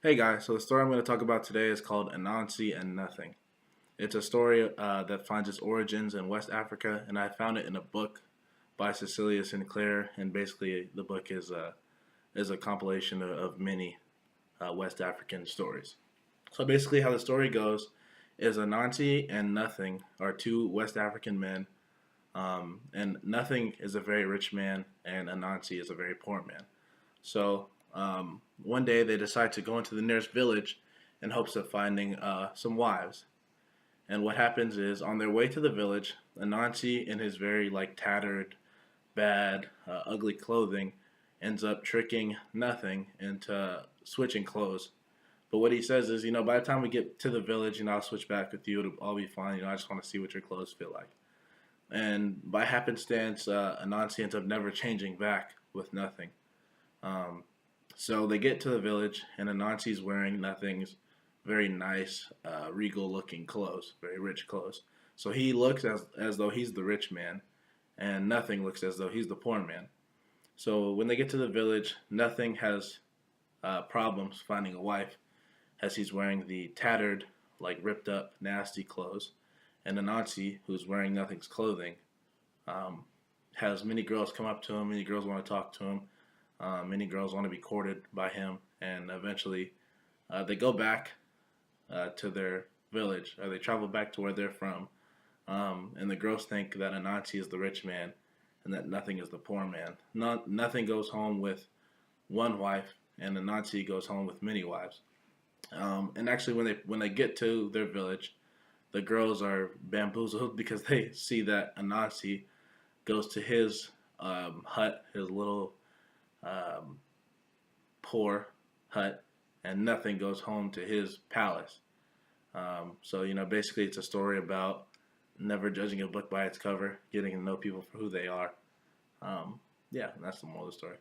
Hey guys, so the story I'm going to talk about today is called Anansi and Nothing. It's a story that finds its origins in West Africa, and I found it in a book by Cecilia Sinclair. And basically, the book is a compilation of many West African stories. So basically, how the story goes is Anansi and Nothing are two West African men, and Nothing is a very rich man, and Anansi is a very poor man. So one day they decide to go into the nearest village in hopes of finding some wives. And what happens is, on their way to the village, Anansi, in his very tattered, bad, ugly clothing, ends up tricking Nothing into switching clothes. But what he says is, by the time we get to the village, I'll switch back with you. It'll all be fine. I just want to see what your clothes feel like. And by happenstance, Anansi ends up never changing back with Nothing. Um, so they get to the village, and Anansi's wearing Nothing's very nice, regal-looking clothes, very rich clothes. So he looks as though he's the rich man, and Nothing looks as though he's the poor man. So when they get to the village, Nothing has problems finding a wife, as he's wearing the tattered, ripped up, nasty clothes, and Anansi, who's wearing Nothing's clothing, um, has many girls come up to him. Many girls want to talk to him. Many girls want to be courted by him, and eventually they go back to their village, or they travel back to where they're from. And the girls think that Anansi is the rich man, and that Nothing is the poor man. Nothing goes home with one wife, and Anansi goes home with many wives. And actually, when they get to their village, the girls are bamboozled because they see that Anansi goes to his hut, his little um, poor hut, and Nothing goes home to his palace. So basically, it's a story about never judging a book by its cover, getting to know people for who they are. Um, yeah, that's the moral of the story.